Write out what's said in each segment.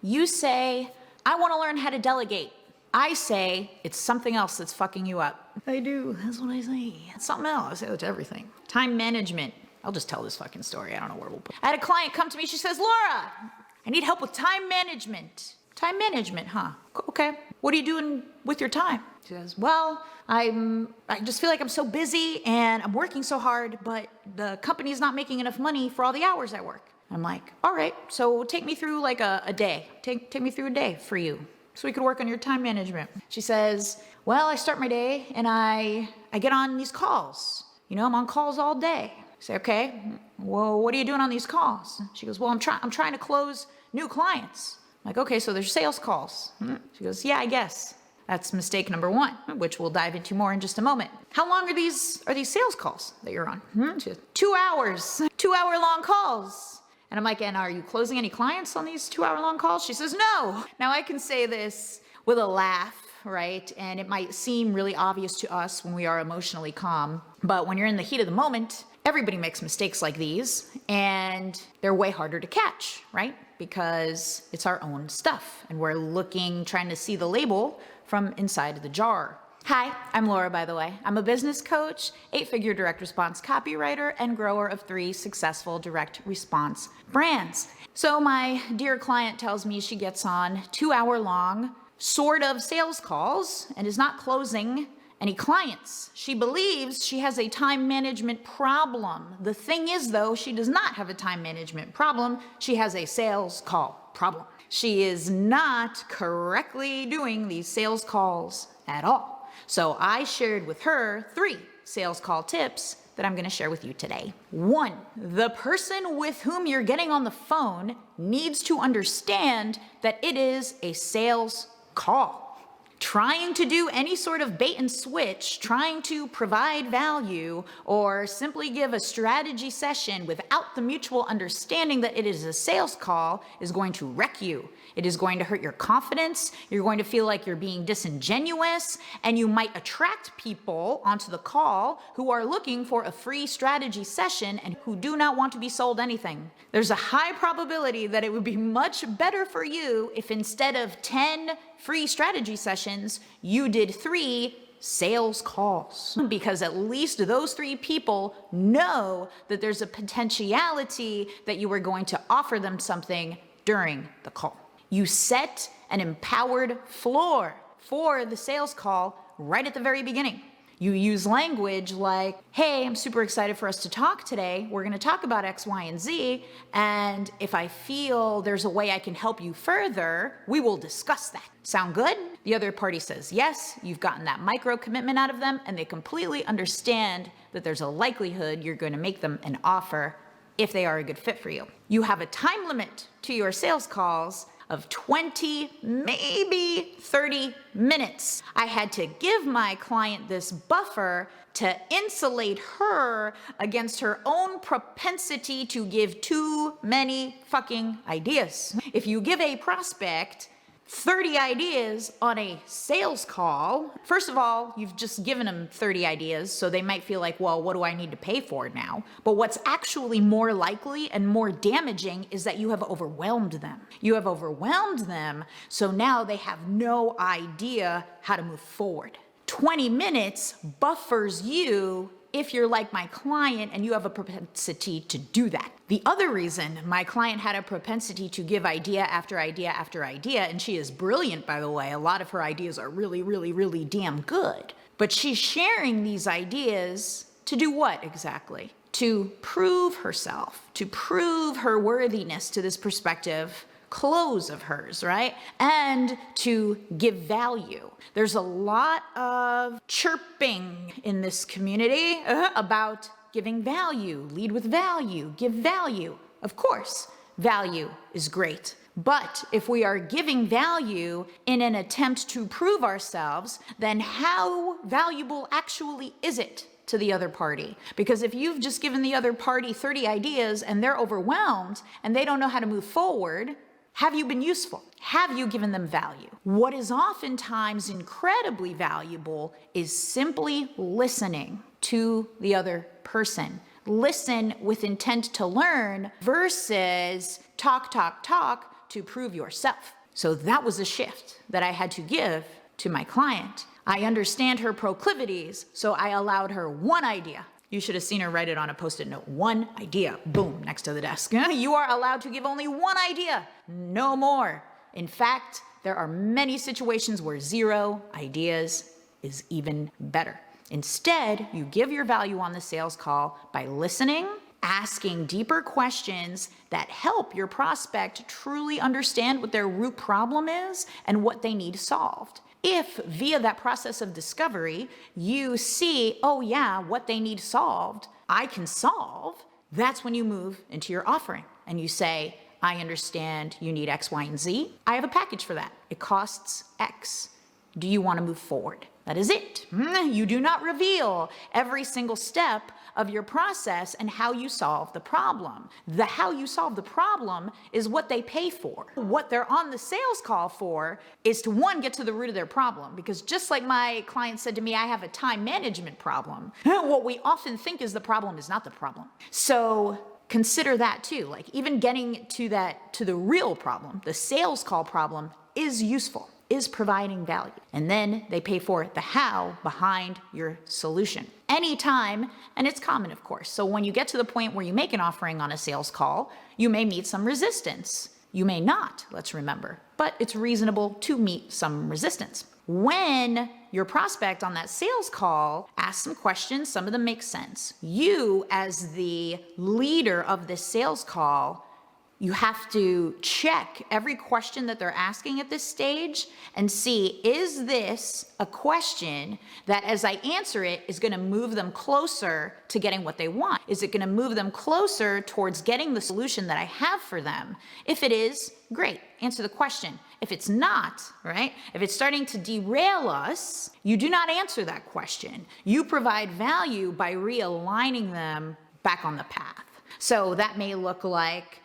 You say, I want to learn how to delegate. I say, it's something else that's fucking you up. I do, that's what I say. It's something else, I say that to everything. Time management. I'll just tell this fucking story, I don't know where we'll put it. I had a client come to me, she says, Laura, I need help with time management. Time management, huh? Okay, what are you doing with your time? She says, well, I just feel like I'm so busy and I'm working so hard, but the company's not making enough money for all the hours I work. I'm like, all right, so take me through like a day. Take me through a day for you, so we could work on your time management. She says, well, I start my day and I get on these calls. You know, I'm on calls all day. I say, okay, well, what are you doing on these calls? She goes, well, I'm trying to close new clients. I'm like, okay, so there's sales calls. She goes, yeah, I guess. That's mistake number one, which we'll dive into more in just a moment. How long are these sales calls that you're on? She goes, 2 hours, 2 hour long calls. And I'm like, and are you closing any clients on these 2 hour long calls? She says, no. Now I can say this with a laugh, right? And it might seem really obvious to us when we are emotionally calm, but when you're in the heat of the moment, everybody makes mistakes like these and they're way harder to catch, right? Because it's our own stuff and we're trying to see the label from inside the jar. Hi, I'm Laura, by the way. I'm a business coach, 8-figure direct response copywriter, and grower of 3 successful direct response brands. So my dear client tells me she gets on 2 hour long sort of sales calls and is not closing any clients. She believes she has a time management problem. The thing is, though, she does not have a time management problem. She has a sales call problem. She is not correctly doing these sales calls at all. So I shared with her 3 sales call tips that I'm going to share with you today. 1, the person with whom you're getting on the phone needs to understand that it is a sales call. Trying to do any sort of bait and switch, trying to provide value, or simply give a strategy session without the mutual understanding that it is a sales call is going to wreck you. It is going to hurt your confidence. You're going to feel like you're being disingenuous, and you might attract people onto the call who are looking for a free strategy session and who do not want to be sold anything. There's a high probability that it would be much better for you if instead of 10 free strategy sessions, you did 3 sales calls, because at least those 3 people know that there's a potentiality that you are going to offer them something during the call. You set an empowered floor for the sales call right at the very beginning. You use language like, hey, I'm super excited for us to talk today. We're going to talk about X, Y, and Z. And if I feel there's a way I can help you further, we will discuss that. Sound good? The other party says yes. You've gotten that micro commitment out of them, and they completely understand that there's a likelihood you're going to make them an offer if they are a good fit for you. You have a time limit to your sales calls of 20, maybe 30 minutes. I had to give my client this buffer to insulate her against her own propensity to give too many fucking ideas. If you give a prospect 30 ideas on a sales call, first of all, you've just given them 30 ideas, so they might feel like, well, what do I need to pay for now? But what's actually more likely and more damaging is that you have overwhelmed them. You have overwhelmed them, so now they have no idea how to move forward. 20 minutes buffers you if you're like my client and you have a propensity to do that. The other reason my client had a propensity to give idea after idea after idea, and she is brilliant, by the way, a lot of her ideas are really, really, really damn good, but she's sharing these ideas to do what exactly? To prove herself, to prove her worthiness to this perspective close of hers, right? And to give value. There's a lot of chirping in this community about giving value, lead with value, give value. Of course, value is great. But if we are giving value in an attempt to prove ourselves, then how valuable actually is it to the other party? Because if you've just given the other party 30 ideas and they're overwhelmed and they don't know how to move forward, have you been useful? Have you given them value? What is oftentimes incredibly valuable is simply listening to the other person. Listen with intent to learn versus talk, talk, talk to prove yourself. So that was a shift that I had to give to my client. I understand her proclivities, so I allowed her one idea. You should have seen her write it on a Post-it note. One idea, boom, next to the desk. You are allowed to give only one idea, no more. In fact, there are many situations where 0 ideas is even better. Instead, you give your value on the sales call by listening, asking deeper questions that help your prospect truly understand what their root problem is and what they need solved. If via that process of discovery, you see, oh yeah, what they need solved, I can solve, that's when you move into your offering and you say, I understand you need X, Y, and Z. I have a package for that. It costs X. Do you want to move forward? That is it. You do not reveal every single step of your process and how you solve the problem. The how you solve the problem is what they pay for. What they're on the sales call for is to, one, get to the root of their problem. Because just like my client said to me, I have a time management problem. What we often think is the problem is not the problem. So consider that too. Like even getting to the real problem, the sales call problem, is useful, is providing value. And then they pay for the how behind your solution. Anytime, and it's common of course. So when you get to the point where you make an offering on a sales call, you may meet some resistance. You may not, let's remember, but it's reasonable to meet some resistance. When your prospect on that sales call asks some questions, some of them make sense. You, as the leader of this sales call, you have to check every question that they're asking at this stage and see, is this a question that as I answer it is going to move them closer to getting what they want? Is it going to move them closer towards getting the solution that I have for them? If it is, great, answer the question. If it's not, right? If it's starting to derail us, you do not answer that question. You provide value by realigning them back on the path. So that may look like,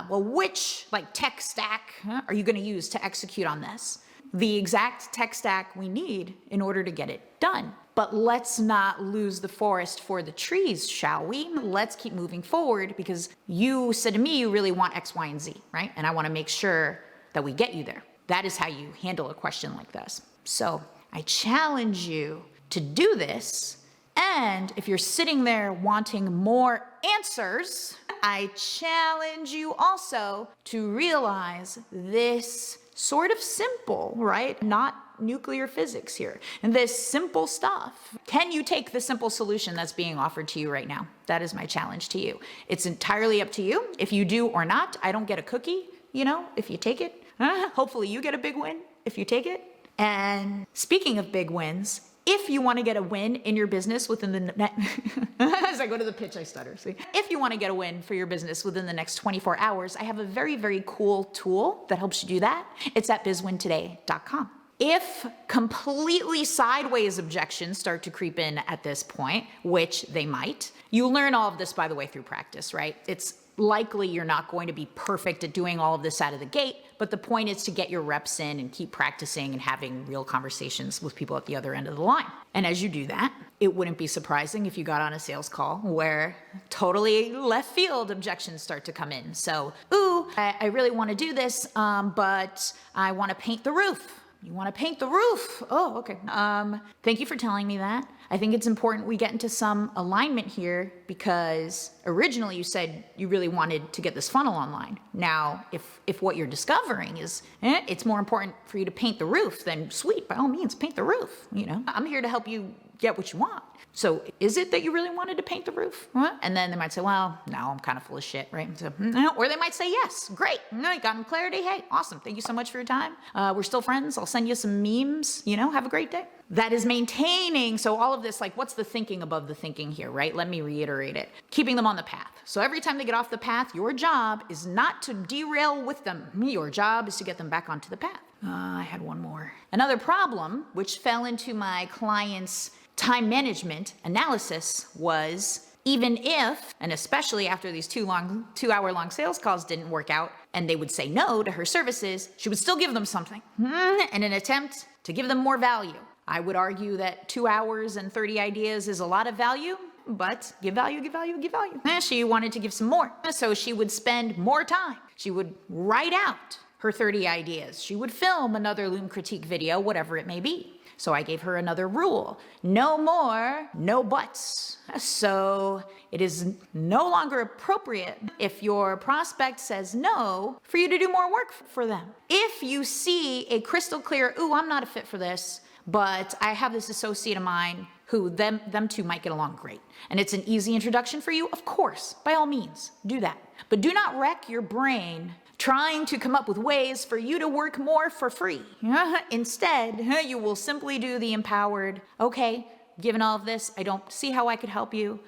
well, which tech stack are you going to use to execute on this? The exact tech stack we need in order to get it done. But let's not lose the forest for the trees, shall we? Let's keep moving forward because you said to me you really want X, Y, and Z, right? And I want to make sure that we get you there. That is how you handle a question like this. So I challenge you to do this. And if you're sitting there wanting more answers, I challenge you also to realize this sort of simple, right? Not nuclear physics here. And this simple stuff. Can you take the simple solution that's being offered to you right now? That is my challenge to you. It's entirely up to you. If you do or not, I don't get a cookie, if you take it. Hopefully you get a big win if you take it. And speaking of big wins, if you want to get a win in your business within the as I go to the pitch, I stutter. See, if you want to get a win for your business within the next 24 hours, I have a very, very cool tool that helps you do that. It's at bizwintoday.com. If completely sideways objections start to creep in at this point, which they might, you learn all of this, by the way, through practice, right? It's likely you're not going to be perfect at doing all of this out of the gate, but the point is to get your reps in and keep practicing and having real conversations with people at the other end of the line. And as you do that, it wouldn't be surprising if you got on a sales call where totally left field objections start to come in. So, I really want to do this, but I want to paint the roof. You want to paint the roof? Oh, okay. Thank you for telling me that. I think it's important we get into some alignment here because originally you said you really wanted to get this funnel online. Now, if what you're discovering is it's more important for you to paint the roof, then sweet, by all means, paint the roof. I'm here to help you get what you want. So is it that you really wanted to paint the roof? And then they might say, well, no, I'm kind of full of shit, right? So, or they might say, yes, great. You got some clarity. Hey, awesome. Thank you so much for your time. We're still friends. I'll send you some memes, have a great day. That is maintaining. So all of this, what's the thinking above the thinking here, right? Let me reiterate it. Keeping them on the path. So every time they get off the path, your job is not to derail with them. Your job is to get them back onto the path. I had one more. Another problem, which fell into my client's time management analysis was even if, and especially after these 2-hour-long sales calls didn't work out and they would say no to her services, she would still give them something in an attempt to give them more value. I would argue that 2 hours and 30 ideas is a lot of value, but give value, give value, give value. She wanted to give some more. So she would spend more time. She would write out her 30 ideas. She would film another Loom critique video, whatever it may be. So I gave her another rule: no more, no buts. So it is no longer appropriate if your prospect says no for you to do more work for them. If you see a crystal clear, ooh, I'm not a fit for this, but I have this associate of mine who them two might get along great, and it's an easy introduction for you, of course, by all means, do that. But do not wreck your brain trying to come up with ways for you to work more for free. Instead, you will simply do the empowered, okay, given all of this, I don't see how I could help you.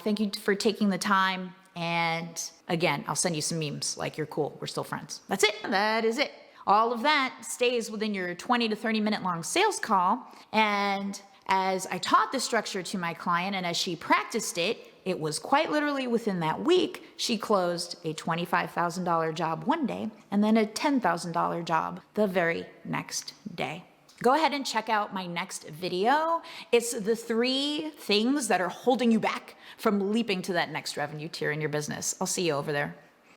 Thank you for taking the time. And again, I'll send you some memes like you're cool, we're still friends. That's it, that is it. All of that stays within your 20 to 30 minute long sales call. And as I taught this structure to my client and as she practiced it, it was quite literally within that week, she closed a $25,000 job one day and then a $10,000 job the very next day. Go ahead and check out my next video. It's the 3 things that are holding you back from leaping to that next revenue tier in your business. I'll see you over there.